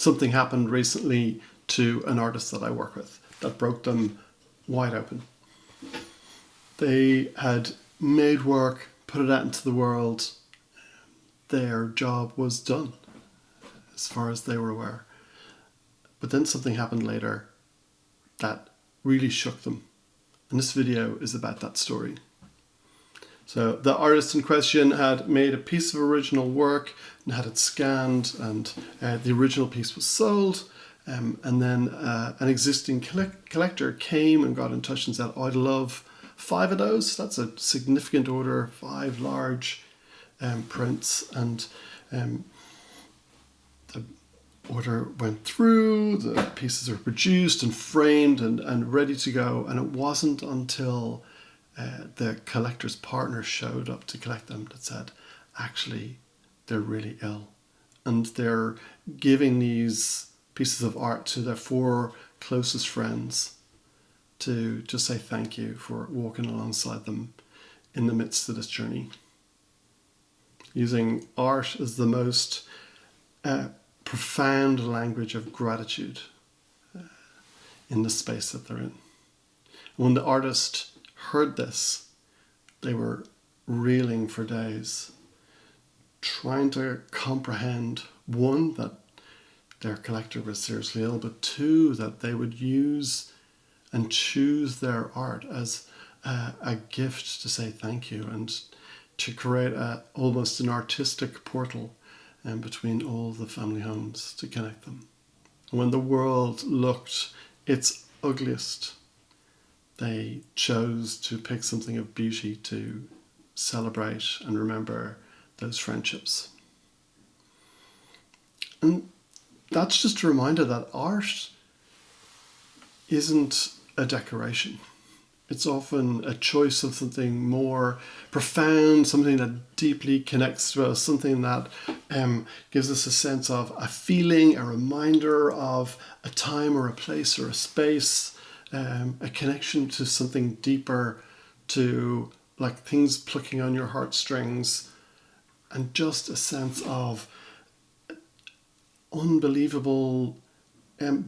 something happened recently to an artist that I work with that broke them wide open. They had made work, put it out into the world. Their job was done, as far as they were aware. But then something happened later that really shook them. And this video is about that story. So the artist in question had made a piece of original work and had it scanned, and the original piece was sold. And then an existing collector came and got in touch and said, I'd love 5 of those. That's a significant order, 5 large prints. And the order went through, the pieces were produced and framed and ready to go. And it wasn't until the collector's partner showed up to collect them that said, actually, they're really ill. And they're giving these pieces of art to their 4 closest friends to just say thank you for walking alongside them in the midst of this journey. Using art as the most profound language of gratitude in the space that they're in. When the artist heard this, they were reeling for days, trying to comprehend, 1, that their collector was seriously ill, but 2, that they would use and choose their art as a gift to say thank you and to create almost an artistic portal between all the family homes to connect them. When the world looked its ugliest, they chose to pick something of beauty to celebrate and remember those friendships. And that's just a reminder that art isn't a decoration. It's often a choice of something more profound, something that deeply connects to us, something that gives us a sense of a feeling, a reminder of a time or a place or a space, a connection to something deeper, to like things plucking on your heartstrings, and just a sense of unbelievable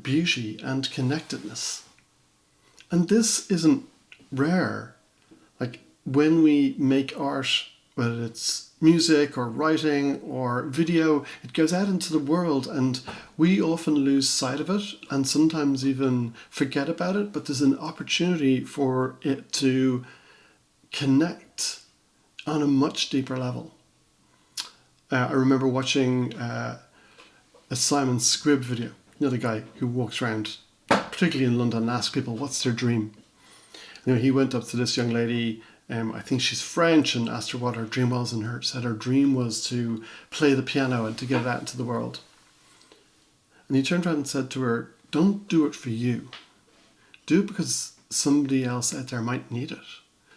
beauty and connectedness. And this isn't rare. Like when we make art, whether it's music or writing or video, it goes out into the world and we often lose sight of it and sometimes even forget about it, but there's an opportunity for it to connect on a much deeper level. I remember watching a Simon Scribb video, you know, the guy who walks around, particularly in London, and asks people what's their dream. You know, he went up to this young lady, I think she's French, and asked her what her dream was, and said her dream was to play the piano and to get it out into the world. And he turned around and said to her, don't do it for you. Do it because somebody else out there might need it.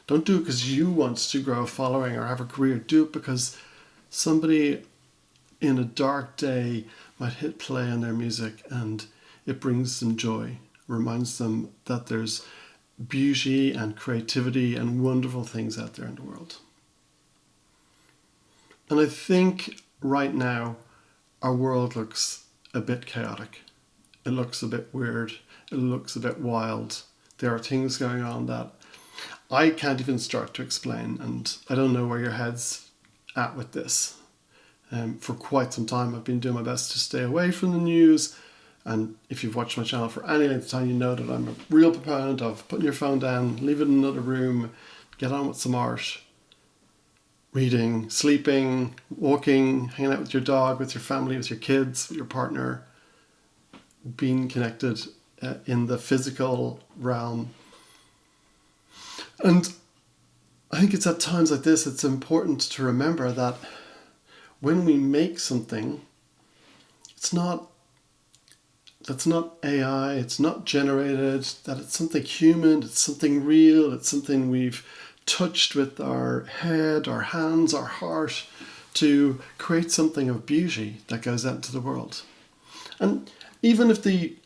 Don't do it because you want to grow a following or have a career. Do it because somebody in a dark day might hit play on their music and it brings them joy, reminds them that there's beauty and creativity and wonderful things out there in the world. And I think right now our world looks a bit chaotic. It looks a bit weird. It looks a bit wild. There are things going on that I can't even start to explain, and I don't know where your head's at with this. For quite some time I've been doing my best to stay away from the news, and if you've watched my channel for any length of time, you know that I'm a real proponent of putting your phone down, leave it in another room, get on with some art, reading, sleeping, walking, hanging out with your dog, with your family, with your kids, with your partner, being connected in the physical realm. And I think it's at times like this, it's important to remember that when we make something, that's not AI, it's not generated, that it's something human, it's something real, it's something we've touched with our head, our hands, our heart to create something of beauty that goes out into the world. And even if the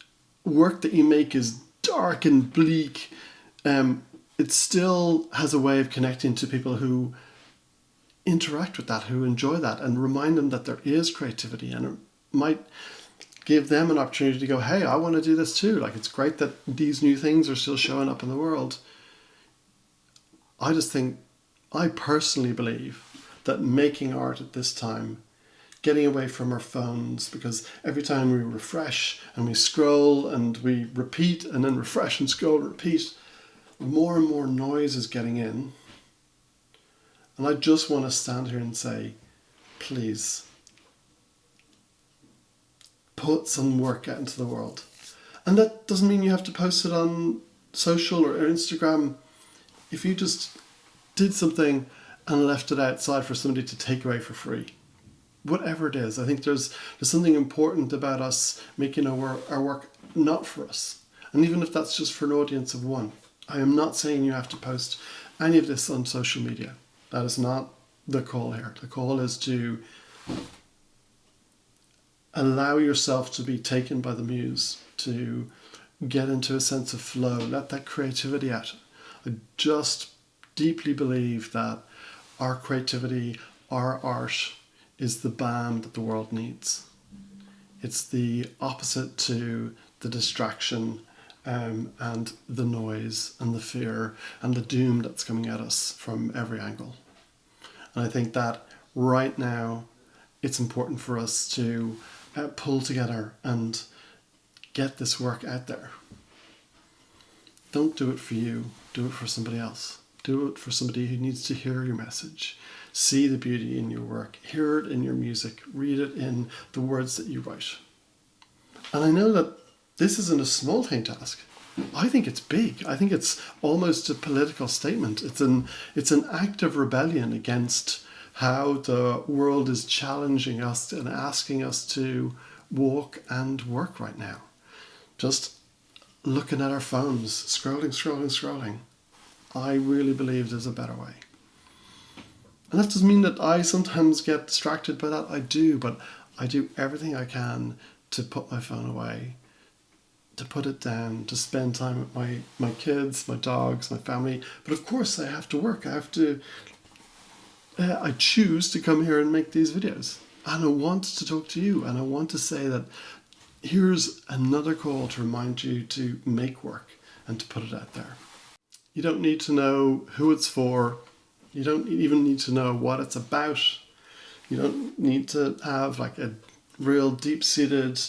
work that you make is dark and bleak, it still has a way of connecting to people who interact with that, who enjoy that, and remind them that there is creativity, and it might give them an opportunity to go, hey, I want to do this too. Like, it's great that these new things are still showing up in the world. I just think, I personally believe that making art at this time, getting away from our phones, because every time we refresh and we scroll and we repeat and then refresh and scroll and repeat, more and more noise is getting in. And I just want to stand here and say, please, put some work out into the world. And that doesn't mean you have to post it on social or Instagram. If you just did something and left it outside for somebody to take away for free, whatever it is, I think there's something important about us making our work not for us. And even if that's just for an audience of one, I am not saying you have to post any of this on social media. That is not the call here. The call is to allow yourself to be taken by the muse, to get into a sense of flow, let that creativity out. I just deeply believe that our creativity, our art, is the balm that the world needs. It's the opposite to the distraction and the noise and the fear and the doom that's coming at us from every angle. And I think that right now it's important for us to pull together and get this work out there. Don't do it for you, do it for somebody else. Do it for somebody who needs to hear your message, see the beauty in your work, hear it in your music, read it in the words that you write. And I know that this isn't a small thing to ask. I think it's big. I think it's almost a political statement. It's an act of rebellion against how the world is challenging us and asking us to walk and work right now. Just looking at our phones, scrolling. I really believe there's a better way. And that doesn't mean that I sometimes get distracted by that. I do, but I do everything I can to put my phone away, to put it down, to spend time with my kids, my dogs, my family. But of course I have to work. I choose to come here and make these videos. And I want to talk to you. And I want to say that here's another call to remind you to make work and to put it out there. You don't need to know who it's for. You don't even need to know what it's about. You don't need to have like a real deep-seated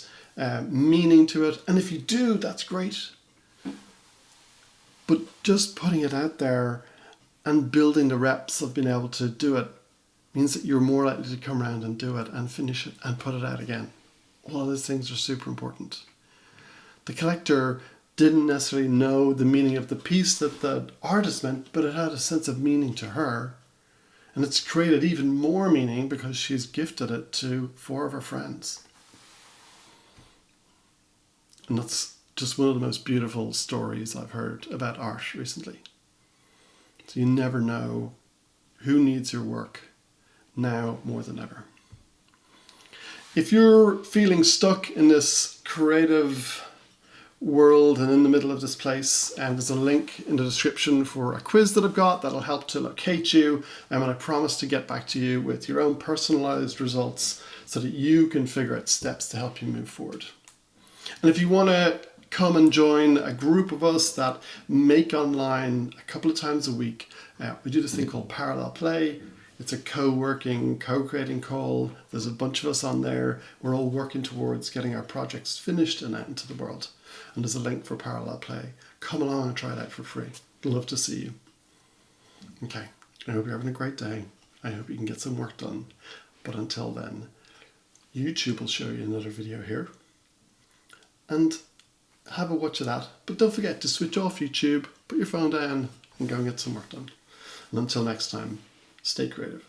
meaning to it. And if you do, that's great. But just putting it out there and building the reps of being able to do it means that you're more likely to come around and do it and finish it and put it out again. All of those things are super important. The collector didn't necessarily know the meaning of the piece that the artist meant, but it had a sense of meaning to her. And it's created even more meaning because she's gifted it to 4 of her friends. And that's just one of the most beautiful stories I've heard about art recently. So you never know who needs your work now more than ever. If you're feeling stuck in this creative world and in the middle of this place, and there's a link in the description for a quiz that I've got that'll help to locate you, and I promise to get back to you with your own personalized results so that you can figure out steps to help you move forward. And if you want to come and join a group of us that make online a couple of times a week, we do this thing called Parallel Play. It's a co-working, co-creating call. There's a bunch of us on there. We're all working towards getting our projects finished and out into the world. And there's a link for Parallel Play. Come along and try it out for free. I'd love to see you. Okay, I hope you're having a great day. I hope you can get some work done. But until then, YouTube will show you another video here. And have a watch of that. But don't forget to switch off YouTube, put your phone down, and go and get some work done. And until next time, stay creative.